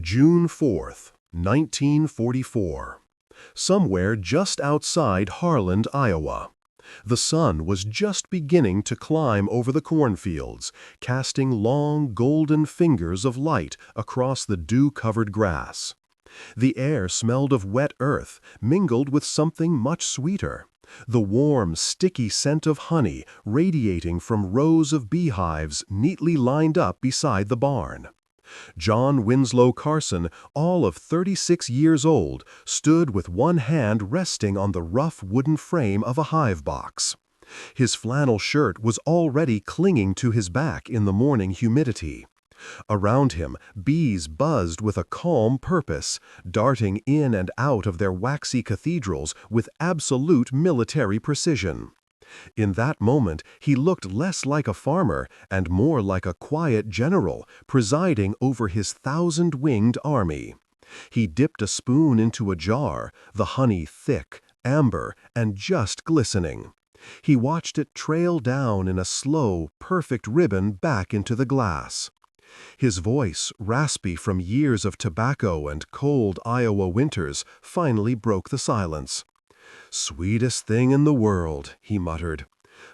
June 4th, 1944. Somewhere just outside Harland, Iowa. The sun was just beginning to climb over the cornfields, casting long golden fingers of light across the dew-covered grass. The air smelled of wet earth, mingled with something much sweeter, the warm, sticky scent of honey radiating from rows of beehives neatly lined up beside the barn. John Winslow Carson, all of 36 years old, stood with one hand resting on the rough wooden frame of a hive box. His flannel shirt was already clinging to his back in the morning humidity. Around him, bees buzzed with a calm purpose, darting in and out of their waxy cathedrals with absolute military precision. In that moment, he looked less like a farmer and more like a quiet general presiding over his 1,000-winged army. He dipped a spoon into a jar, the honey thick, amber, and just glistening. He watched it trail down in a slow, perfect ribbon back into the glass. His voice, raspy from years of tobacco and cold Iowa winters, finally broke the silence. "Sweetest thing in the world," he muttered,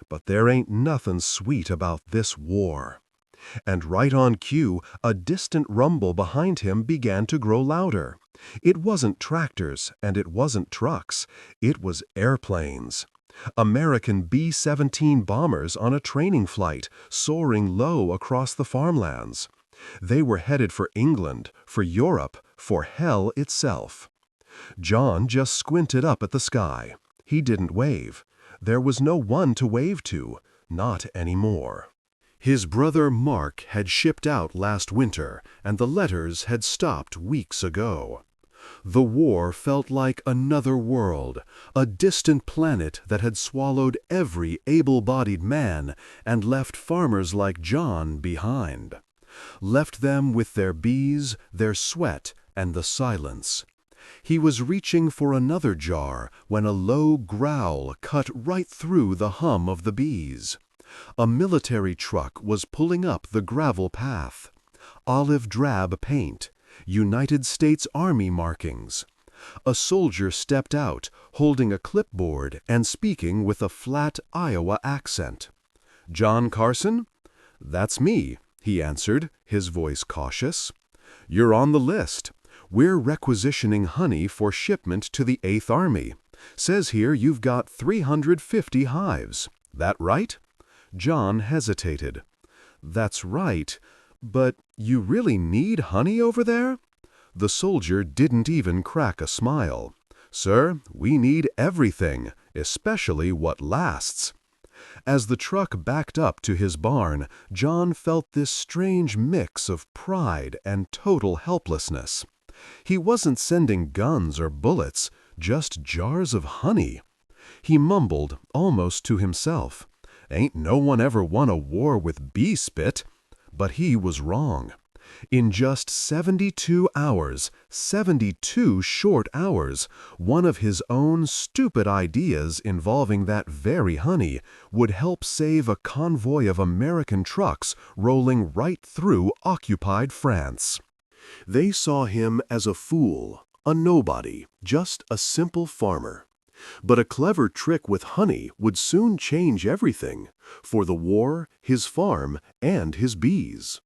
"but there ain't nothing sweet about this war." And right on cue, a distant rumble behind him began to grow louder. It wasn't tractors and it wasn't trucks, it was airplanes. American B-17 bombers on a training flight, soaring low across the farmlands. They were headed for England, for Europe, for hell itself. John just squinted up at the sky. He didn't wave. There was no one to wave to, not anymore. His brother Mark had shipped out last winter, and the letters had stopped weeks ago. The war felt like another world, a distant planet that had swallowed every able-bodied man and left farmers like John behind. Left them with their bees, their sweat, and the silence. He was reaching for another jar when a low growl cut right through the hum of the bees. A military truck was pulling up the gravel path. Olive drab paint, United States Army markings. A soldier stepped out, holding a clipboard and speaking with a flat Iowa accent. "John Carson?" "That's me," he answered, his voice cautious. "You're on the list. We're requisitioning honey for shipment to the 8th Army. Says here you've got 350 hives. That right?" John hesitated. "That's right. But you really need honey over there?" The soldier didn't even crack a smile. "Sir, we need everything, especially what lasts." As the truck backed up to his barn, John felt this strange mix of pride and total helplessness. He wasn't sending guns or bullets, just jars of honey. He mumbled, almost to himself, "Ain't no one ever won a war with bee spit." But he was wrong. In just 72 hours, 72 short hours, one of his own stupid ideas involving that very honey would help save a convoy of American trucks rolling right through occupied France. They saw him as a fool, a nobody, just a simple farmer. But a clever trick with honey would soon change everything, for the war, his farm, and his bees.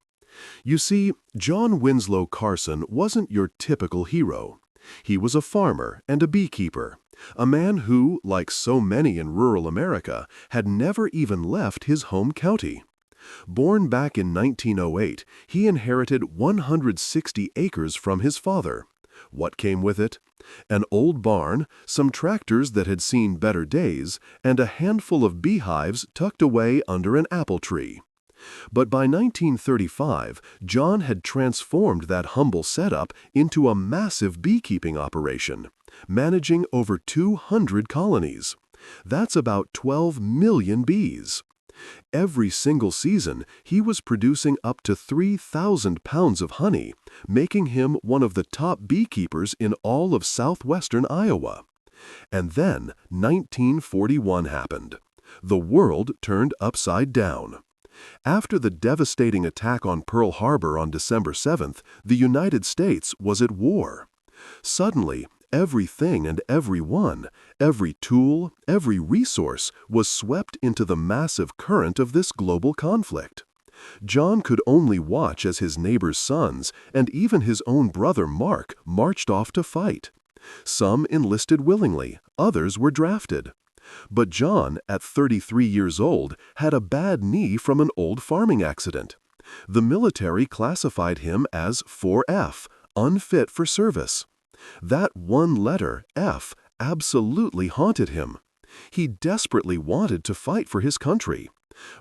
You see, John Winslow Carson wasn't your typical hero. He was a farmer and a beekeeper, a man who, like so many in rural America, had never even left his home county. Born back in 1908, he inherited 160 acres from his father. What came with it? An old barn, some tractors that had seen better days, and a handful of beehives tucked away under an apple tree. But by 1935, John had transformed that humble setup into a massive beekeeping operation, managing over 200 colonies. That's about 12 million bees. Every single season, he was producing up to 3,000 pounds of honey, making him one of the top beekeepers in all of southwestern Iowa. And then 1941 happened. The world turned upside down. After the devastating attack on Pearl Harbor on December 7th, the United States was at war. Suddenly, everything and everyone, every tool, every resource was swept into the massive current of this global conflict. John could only watch as his neighbor's sons and even his own brother Mark marched off to fight. Some enlisted willingly, others were drafted. But John, at 33 years old, had a bad knee from an old farming accident. The military classified him as 4F, unfit for service. That one letter, F, absolutely haunted him. He desperately wanted to fight for his country.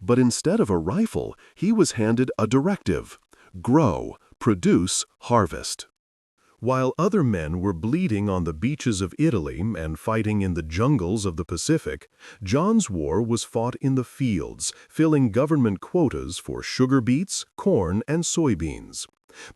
But instead of a rifle, he was handed a directive: grow, produce, harvest. While other men were bleeding on the beaches of Italy and fighting in the jungles of the Pacific, John's war was fought in the fields, filling government quotas for sugar beets, corn, and soybeans.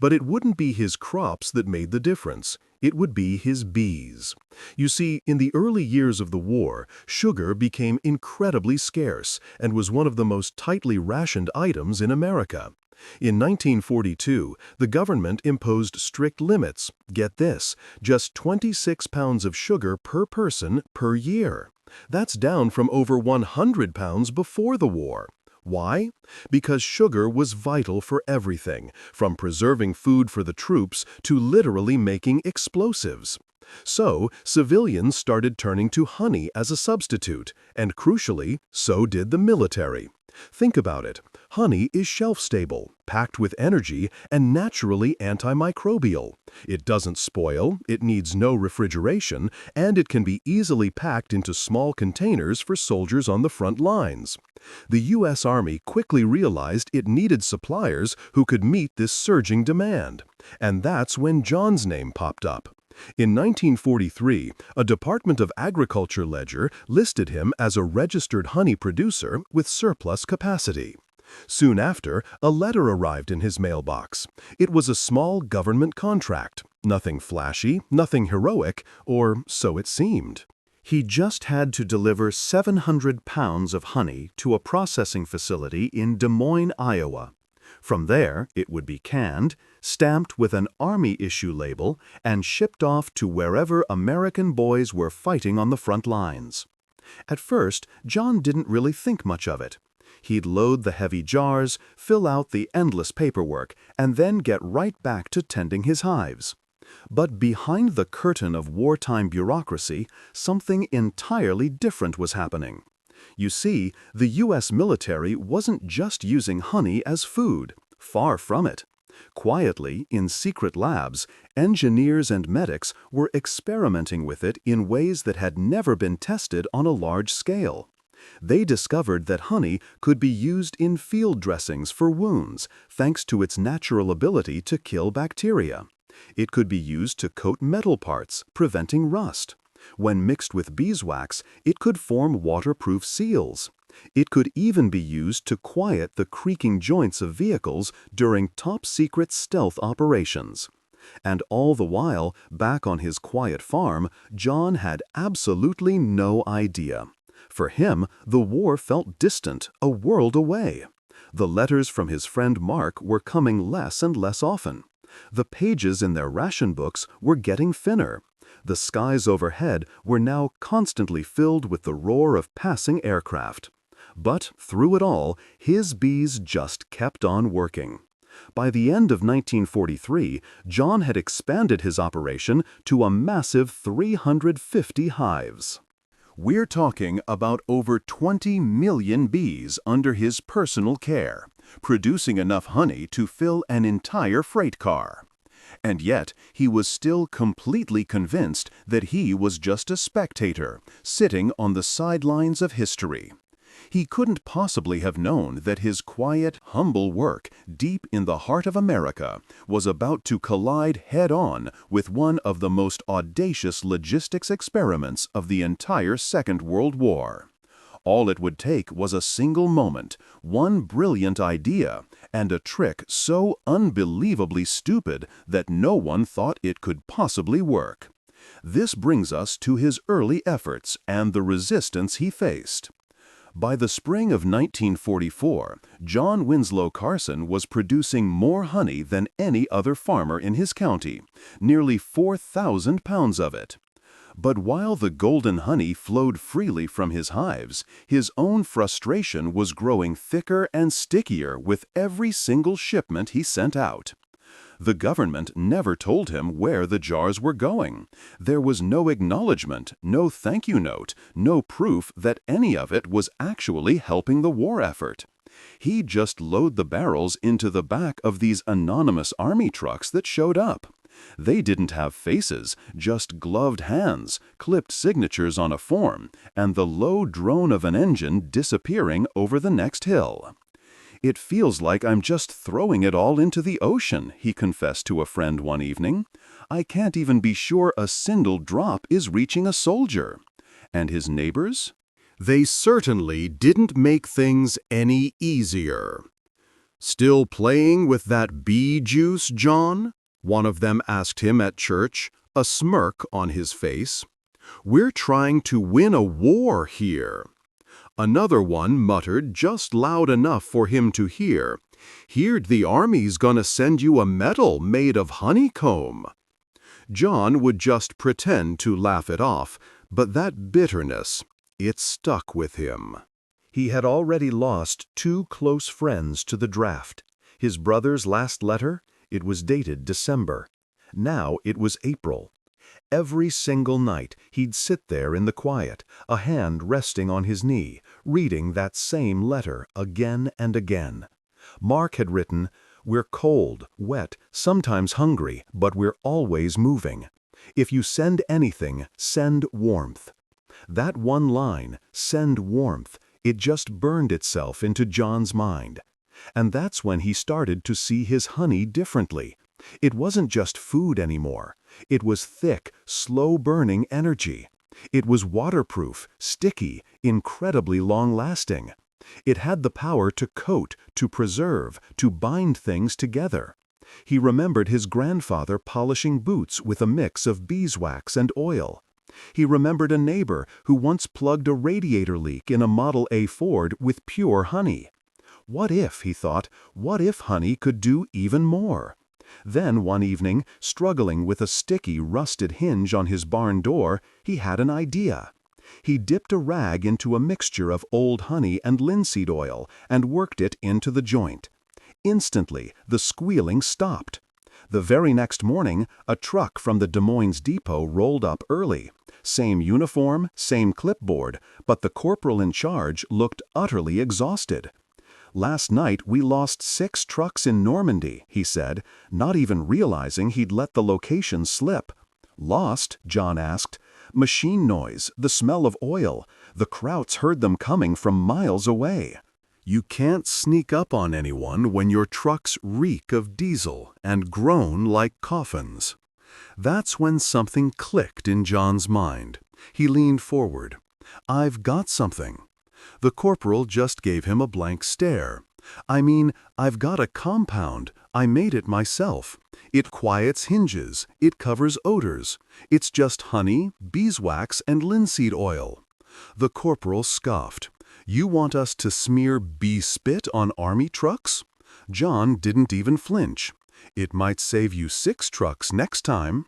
But it wouldn't be his crops that made the difference. It would be his bees. You see, in the early years of the war, sugar became incredibly scarce and was one of the most tightly rationed items in America. In 1942, the government imposed strict limits. Get this, just 26 pounds of sugar per person per year. That's down from over 100 pounds before the war. Why? Because sugar was vital for everything, from preserving food for the troops to literally making explosives. So, civilians started turning to honey as a substitute, and crucially, so did the military. Think about it. Honey is shelf-stable, packed with energy, and naturally antimicrobial. It doesn't spoil, it needs no refrigeration, and it can be easily packed into small containers for soldiers on the front lines. The U.S. Army quickly realized it needed suppliers who could meet this surging demand. And that's when John's name popped up. In 1943, a Department of Agriculture ledger listed him as a registered honey producer with surplus capacity. Soon after, a letter arrived in his mailbox. It was a small government contract. Nothing flashy, nothing heroic, or so it seemed. He just had to deliver 700 pounds of honey to a processing facility in Des Moines, Iowa. From there, it would be canned, stamped with an Army issue label, and shipped off to wherever American boys were fighting on the front lines. At first, John didn't really think much of it. He'd load the heavy jars, fill out the endless paperwork, and then get right back to tending his hives. But behind the curtain of wartime bureaucracy, something entirely different was happening. You see, the U.S. military wasn't just using honey as food. Far from it. Quietly, in secret labs, engineers and medics were experimenting with it in ways that had never been tested on a large scale. They discovered that honey could be used in field dressings for wounds, thanks to its natural ability to kill bacteria. It could be used to coat metal parts, preventing rust. When mixed with beeswax, it could form waterproof seals. It could even be used to quiet the creaking joints of vehicles during top-secret stealth operations. And all the while, back on his quiet farm, John had absolutely no idea. For him, the war felt distant, a world away. The letters from his friend Mark were coming less and less often. The pages in their ration books were getting thinner. The skies overhead were now constantly filled with the roar of passing aircraft. But through it all, his bees just kept on working. By the end of 1943, John had expanded his operation to a massive 350 hives. We're talking about over 20 million bees under his personal care, producing enough honey to fill an entire freight car. And yet, he was still completely convinced that he was just a spectator, sitting on the sidelines of history. He couldn't possibly have known that his quiet, humble work, deep in the heart of America, was about to collide head-on with one of the most audacious logistics experiments of the entire Second World War. All it would take was a single moment, one brilliant idea, and a trick so unbelievably stupid that no one thought it could possibly work. This brings us to his early efforts and the resistance he faced. By the spring of 1944, John Winslow Carson was producing more honey than any other farmer in his county, nearly 4,000 pounds of it. But while the golden honey flowed freely from his hives, his own frustration was growing thicker and stickier with every single shipment he sent out. The government never told him where the jars were going. There was no acknowledgement, no thank you note, no proof that any of it was actually helping the war effort. He'd just load the barrels into the back of these anonymous army trucks that showed up. They didn't have faces, just gloved hands, clipped signatures on a form, and the low drone of an engine disappearing over the next hill. "It feels like I'm just throwing it all into the ocean," he confessed to a friend one evening. "I can't even be sure a single drop is reaching a soldier." And his neighbors? They certainly didn't make things any easier. "Still playing with that bee juice, John?" one of them asked him at church, a smirk on his face. "We're trying to win a war here." Another one muttered just loud enough for him to hear, "Heard the army's gonna send you a medal made of honeycomb." John would just pretend to laugh it off, but that bitterness, it stuck with him. He had already lost 2 close friends to the draft. His brother's last letter, it was dated December. Now it was April. Every single night he'd sit there in the quiet, a hand resting on his knee, reading that same letter again and again. Mark had written, "We're cold, wet, sometimes hungry, but we're always moving. If you send anything, send warmth." That one line, "send warmth," it just burned itself into John's mind. And that's when he started to see his honey differently. It wasn't just food anymore. It was thick, slow-burning energy. It was waterproof, sticky, incredibly long-lasting. It had the power to coat, to preserve, to bind things together. He remembered his grandfather polishing boots with a mix of beeswax and oil. He remembered a neighbor who once plugged a radiator leak in a Model A Ford with pure honey. What if, he thought, what if honey could do even more? Then one evening, struggling with a sticky, rusted hinge on his barn door, he had an idea. He dipped a rag into a mixture of old honey and linseed oil and worked it into the joint. Instantly, the squealing stopped. The very next morning, a truck from the Des Moines depot rolled up early. Same uniform, same clipboard, but the corporal in charge looked utterly exhausted. "Last night we lost 6 trucks in Normandy," he said, not even realizing he'd let the location slip. "Lost?" John asked. "Machine noise, the smell of oil. The Krauts heard them coming from miles away." You can't sneak up on anyone when your trucks reek of diesel and groan like coffins. That's when something clicked in John's mind. He leaned forward. "I've got something." The corporal just gave him a blank stare. "I mean, I've got a compound. I made it myself. It quiets hinges. It covers odors. It's just honey, beeswax, and linseed oil." The corporal scoffed. "You want us to smear bee spit on army trucks?" John didn't even flinch. "It might save you 6 trucks next time."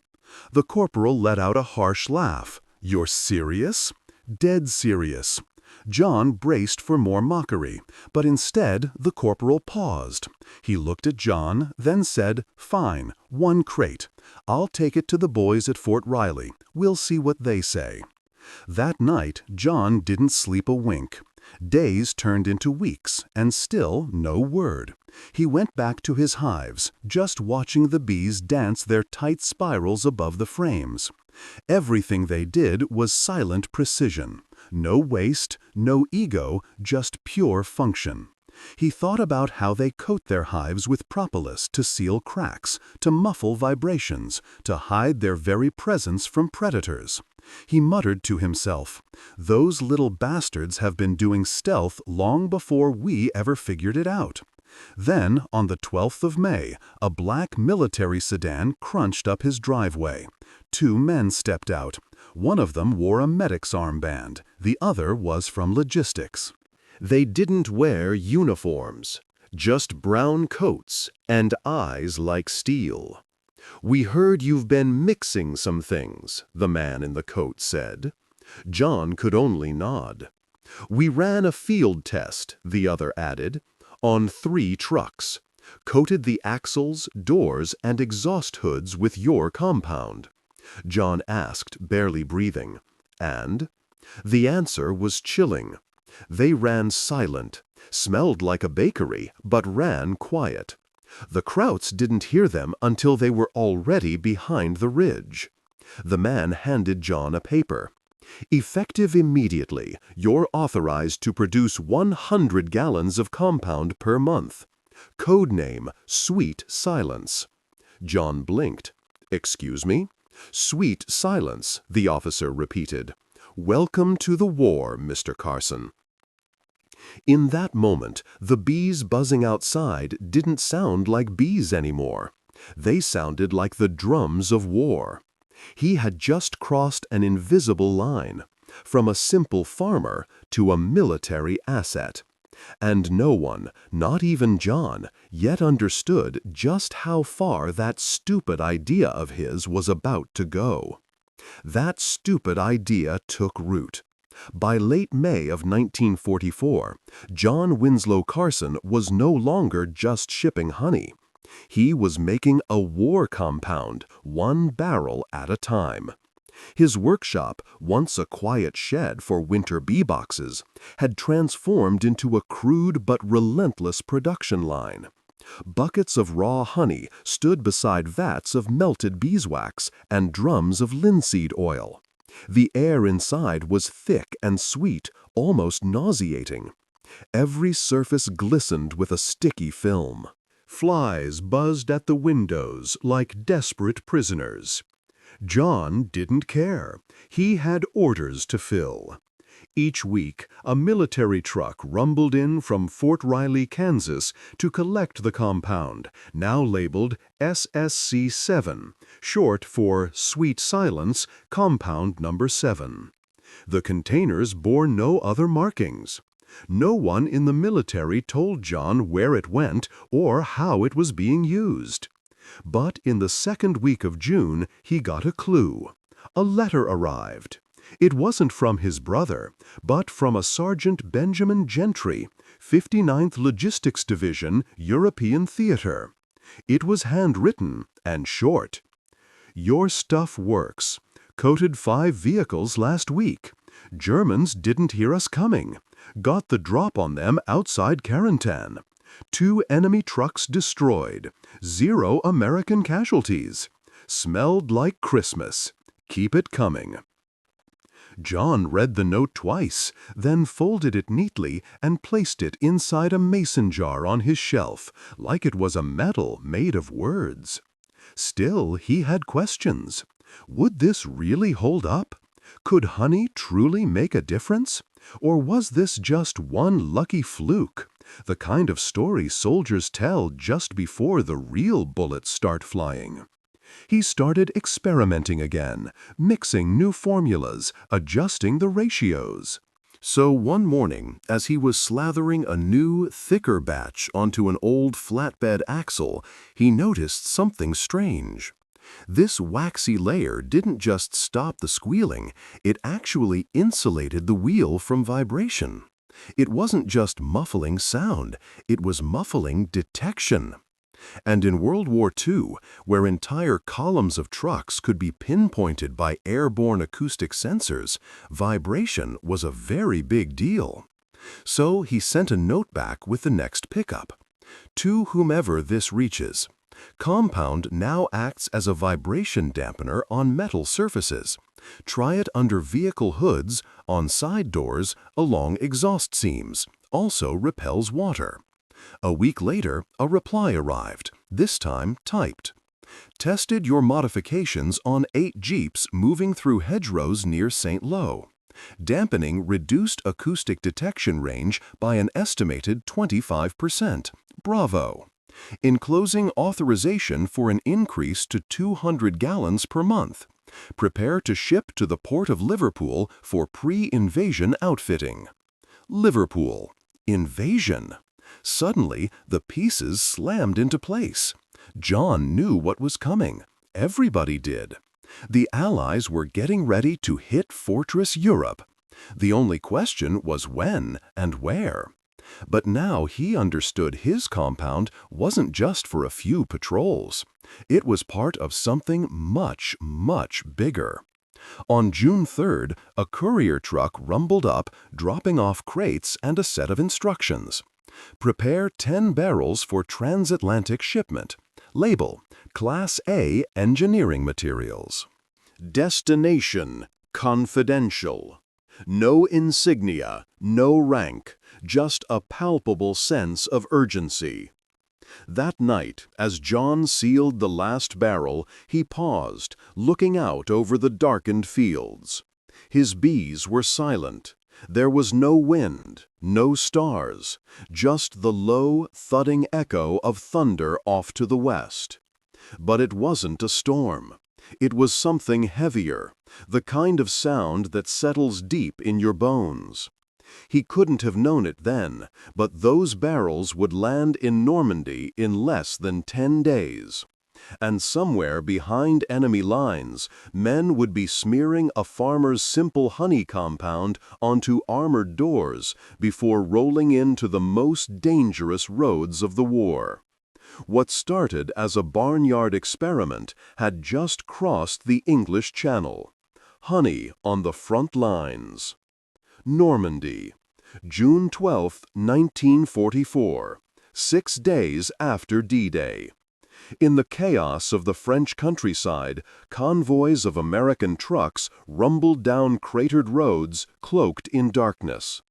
The corporal let out a harsh laugh. "You're serious?" "Dead serious." John braced for more mockery, but instead the corporal paused. He looked at John, then said, "Fine, 1 crate. I'll take it to the boys at Fort Riley. We'll see what they say." That night, John didn't sleep a wink. Days turned into weeks, and still no word. He went back to his hives, just watching the bees dance their tight spirals above the frames. Everything they did was silent precision. No waste, no ego, just pure function. He thought about how they coat their hives with propolis to seal cracks, to muffle vibrations, to hide their very presence from predators. He muttered to himself, "Those little bastards have been doing stealth long before we ever figured it out." Then, on the 12th of May, a black military sedan crunched up his driveway. 2 men stepped out. One of them wore a medic's armband. The other was from logistics. They didn't wear uniforms, just brown coats and eyes like steel. "We heard you've been mixing some things," the man in the coat said. John could only nod. "We ran a field test," the other added, "on 3 trucks. Coated the axles, doors, and exhaust hoods with your compound." John asked, barely breathing. "And?" The answer was chilling. They ran silent, smelled like a bakery, but ran quiet. The Krauts didn't hear them until they were already behind the ridge. The man handed John a paper. "Effective immediately, you're authorized to produce 100 gallons of compound per month. Code name, Sweet Silence." John blinked. "Excuse me?" "Sweet Silence," the officer repeated. "Welcome to the war, Mr. Carson." In that moment, the bees buzzing outside didn't sound like bees anymore. They sounded like the drums of war. He had just crossed an invisible line, from a simple farmer to a military asset. And no one, not even John, yet understood just how far that stupid idea of his was about to go. That stupid idea took root. By late May of 1944, John Winslow Carson was no longer just shipping honey. He was making a war compound, 1 barrel at a time. His workshop, once a quiet shed for winter bee boxes, had transformed into a crude but relentless production line. Buckets of raw honey stood beside vats of melted beeswax and drums of linseed oil. The air inside was thick and sweet, almost nauseating. Every surface glistened with a sticky film. Flies buzzed at the windows like desperate prisoners. John didn't care. He had orders to fill. Each week, a military truck rumbled in from Fort Riley, Kansas, to collect the compound, now labeled SSC-7, short for Sweet Silence, Compound Number 7. The containers bore no other markings. No one in the military told John where it went or how it was being used. But in the second week of June, he got a clue. A letter arrived. It wasn't from his brother, but from a Sergeant Benjamin Gentry, 59th Logistics Division, European Theater. It was handwritten and short. "Your stuff works. Coated 5 vehicles last week. Germans didn't hear us coming. Got the drop on them outside Carentan. 2 enemy trucks destroyed. 0 American casualties. Smelled like Christmas. Keep it coming." John read the note twice, then folded it neatly and placed it inside a mason jar on his shelf, like it was a medal made of words. Still, he had questions. Would this really hold up? Could honey truly make a difference? Or was this just one lucky fluke, the kind of story soldiers tell just before the real bullets start flying? He started experimenting again, mixing new formulas, adjusting the ratios. So one morning, as he was slathering a new, thicker batch onto an old flatbed axle, he noticed something strange. This waxy layer didn't just stop the squealing, it actually insulated the wheel from vibration. It wasn't just muffling sound, it was muffling detection. And in World War II, where entire columns of trucks could be pinpointed by airborne acoustic sensors, vibration was a very big deal. So he sent a note back with the next pickup. "To whomever this reaches, compound now acts as a vibration dampener on metal surfaces. Try it under vehicle hoods, on side doors, along exhaust seams. Also repels water." A week later, a reply arrived, this time typed. "Tested your modifications on 8 Jeeps moving through hedgerows near St. Lo. Dampening reduced acoustic detection range by an estimated 25%. Bravo. Enclosing authorization for an increase to 200 gallons per month. Prepare to ship to the Port of Liverpool for pre-invasion outfitting." Liverpool. Invasion. Suddenly, the pieces slammed into place. John knew what was coming. Everybody did. The Allies were getting ready to hit Fortress Europe. The only question was when and where. But now he understood his compound wasn't just for a few patrols. It was part of something much, much bigger. On June 3rd, a courier truck rumbled up, dropping off crates and a set of instructions. Prepare 10 barrels for transatlantic shipment. Label, Class A engineering materials. Destination, confidential. No insignia, no rank, just a palpable sense of urgency. That night, as John sealed the last barrel, he paused, looking out over the darkened fields. His bees were silent. There was no wind, no stars, just the low, thudding echo of thunder off to the west. But it wasn't a storm. It was something heavier, the kind of sound that settles deep in your bones. He couldn't have known it then, but those barrels would land in Normandy in less than 10 days. And somewhere behind enemy lines, men would be smearing a farmer's simple honey compound onto armored doors before rolling into the most dangerous roads of the war. What started as a barnyard experiment had just crossed the English Channel. Honey on the front lines. Normandy, June 12, 1944, 6 days after D-Day. In the chaos of the French countryside, convoys of American trucks rumbled down cratered roads, cloaked in darkness.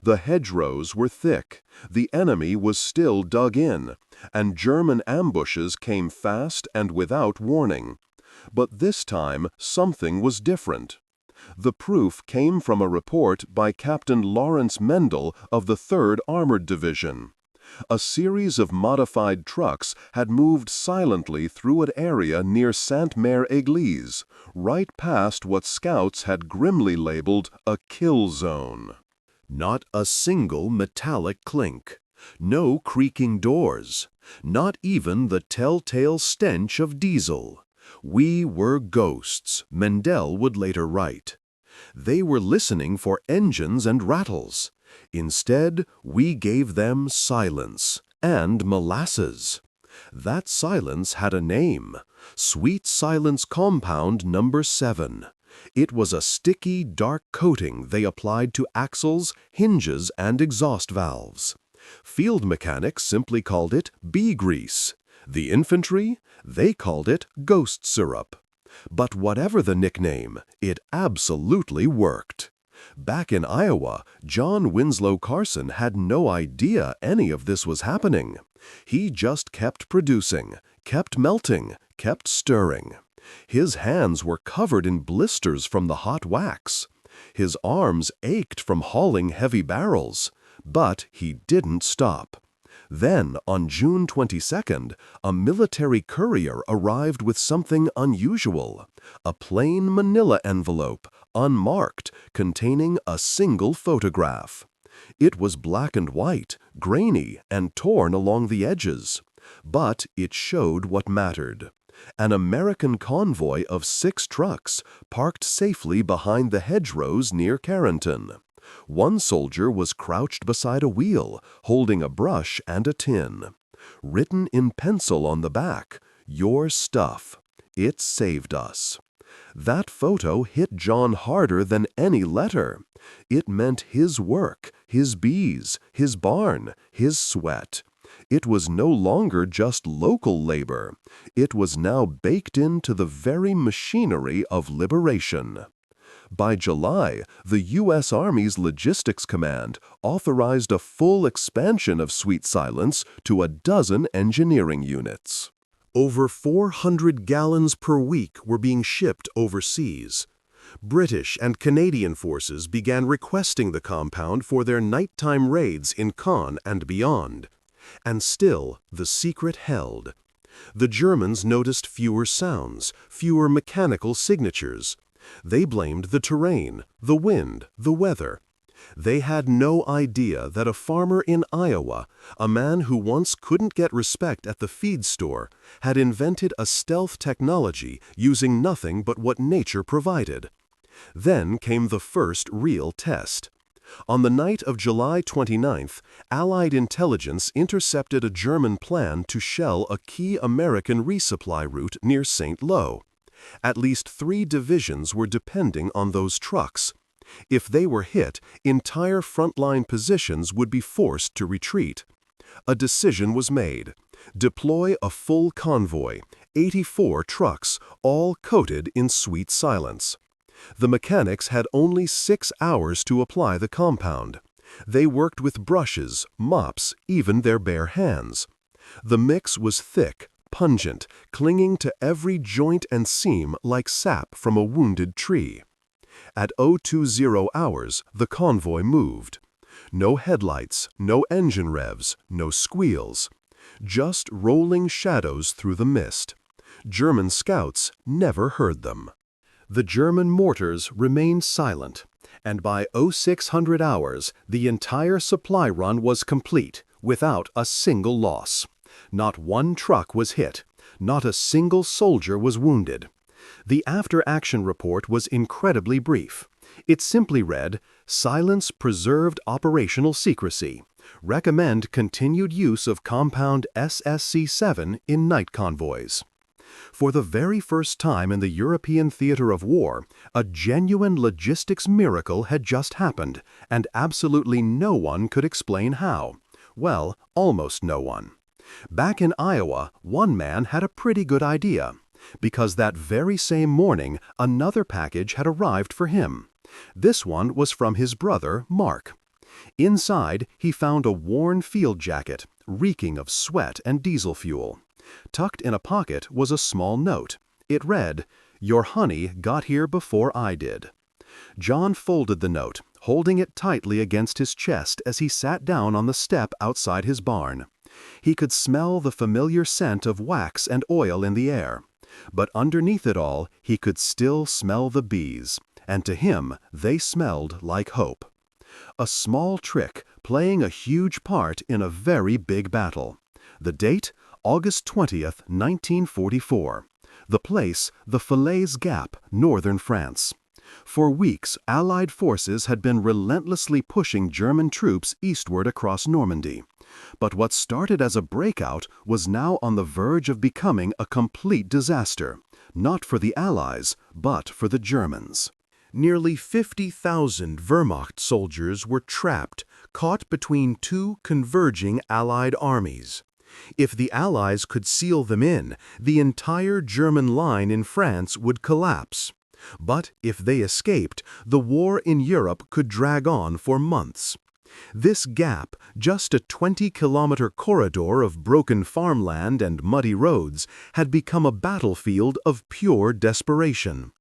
The hedgerows were thick, the enemy was still dug in, and German ambushes came fast and without warning. But this time, something was different. The proof came from a report by Captain Lawrence Mendel of the 3rd Armored Division. A series of modified trucks had moved silently through an area near Sainte-Mère-Église, right past what scouts had grimly labeled a kill zone. Not a single metallic clink. No creaking doors. Not even the telltale stench of diesel. We were ghosts, Mendel would later write. They were listening for engines and rattles. Instead, we gave them silence and molasses. That silence had a name, Sweet Silence Compound Number 7. It was a sticky, dark coating they applied to axles, hinges, and exhaust valves. Field mechanics simply called it bee grease. The infantry, they called it ghost syrup. But whatever the nickname, it absolutely worked. Back in Iowa, John Winslow Carson had no idea any of this was happening. He just kept producing, kept melting, kept stirring. His hands were covered in blisters from the hot wax. His arms ached from hauling heavy barrels. But he didn't stop. Then, on June 22nd, a military courier arrived with something unusual, a plain manila envelope, unmarked, containing a single photograph. It was black and white, grainy, and torn along the edges. But it showed what mattered. An American convoy of 6 trucks parked safely behind the hedgerows near Carrington. One soldier was crouched beside a wheel, holding a brush and a tin. Written in pencil on the back, "Your stuff. It saved us." That photo hit John harder than any letter. It meant his work, his bees, his barn, his sweat. It was no longer just local labor. It was now baked into the very machinery of liberation. By July, the U.S. Army's Logistics Command authorized a full expansion of Sweet Silence to a dozen engineering units. Over 400 gallons per week were being shipped overseas. British and Canadian forces began requesting the compound for their nighttime raids in Caen and beyond. And still, the secret held. The Germans noticed fewer sounds, fewer mechanical signatures. They blamed the terrain, the wind, the weather. They had no idea that a farmer in Iowa, a man who once couldn't get respect at the feed store, had invented a stealth technology using nothing but what nature provided. Then came the first real test. On the night of July 29th, Allied intelligence intercepted a German plan to shell a key American resupply route near St. Lo. At least 3 divisions were depending on those trucks. If they were hit, entire frontline positions would be forced to retreat. A decision was made. Deploy a full convoy, 84 trucks, all coated in sweet silence. The mechanics had only 6 hours to apply the compound. They worked with brushes, mops, even their bare hands. The mix was thick, pungent, clinging to every joint and seam like sap from a wounded tree. At 020 hours, the convoy moved. No headlights, no engine revs, no squeals. Just rolling shadows through the mist. German scouts never heard them. The German mortars remained silent, and by 0600 hours, the entire supply run was complete, without a single loss. Not one truck was hit. Not a single soldier was wounded. The after-action report was incredibly brief. It simply read, "Silence preserved operational secrecy. Recommend continued use of compound SSC-7 in night convoys." For the very first time in the European theater of war, a genuine logistics miracle had just happened, and absolutely no one could explain how. Well, almost no one. Back in Iowa, one man had a pretty good idea, because that very same morning another package had arrived for him. This one was from his brother, Mark. Inside, he found a worn field jacket, reeking of sweat and diesel fuel. Tucked in a pocket was a small note. It read, "Your honey got here before I did." John folded the note, holding it tightly against his chest as he sat down on the step outside his barn. He could smell the familiar scent of wax and oil in the air. But underneath it all, he could still smell the bees, and to him they smelled like hope. A small trick playing a huge part in a very big battle. The date? August 20th, 1944. The place, the Falaise Gap, northern France. For weeks, Allied forces had been relentlessly pushing German troops eastward across Normandy. But what started as a breakout was now on the verge of becoming a complete disaster, not for the Allies, but for the Germans. Nearly 50,000 Wehrmacht soldiers were trapped, caught between 2 converging Allied armies. If the Allies could seal them in, the entire German line in France would collapse. But if they escaped, the war in Europe could drag on for months. This gap, just a 20-kilometer corridor of broken farmland and muddy roads, had become a battlefield of pure desperation.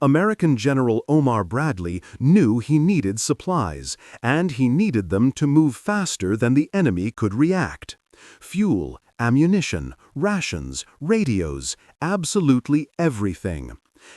American General Omar Bradley knew he needed supplies, and he needed them to move faster than the enemy could react. Fuel, ammunition, rations, radios, absolutely everything.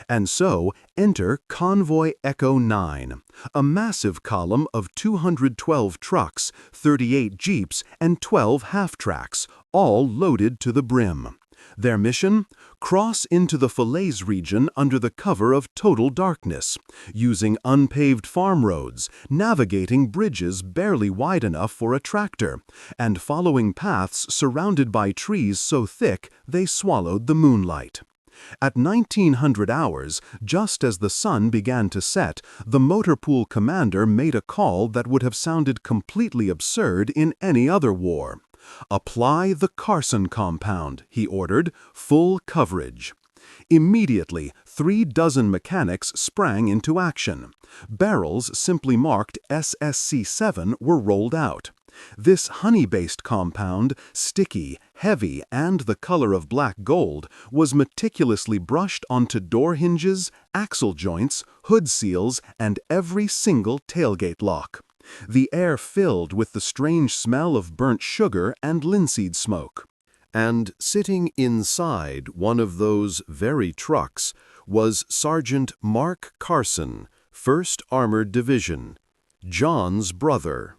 And so, enter Convoy Echo 9, a massive column of 212 trucks, 38 jeeps, and 12 half-tracks, all loaded to the brim. Their mission? Cross into the Falaise region under the cover of total darkness, using unpaved farm roads, navigating bridges barely wide enough for a tractor, and following paths surrounded by trees so thick they swallowed the moonlight. At 1900 hours, just as the sun began to set, the motor pool commander made a call that would have sounded completely absurd in any other war. "Apply the Carson compound," he ordered, "full coverage." Immediately, 36 mechanics sprang into action. Barrels simply marked SSC-7 were rolled out. This honey-based compound, sticky, heavy, and the color of black gold, was meticulously brushed onto door hinges, axle joints, hood seals, and every single tailgate lock. The air filled with the strange smell of burnt sugar and linseed smoke. And sitting inside one of those very trucks was Sergeant Mark Carson, 1st Armored Division. John's brother.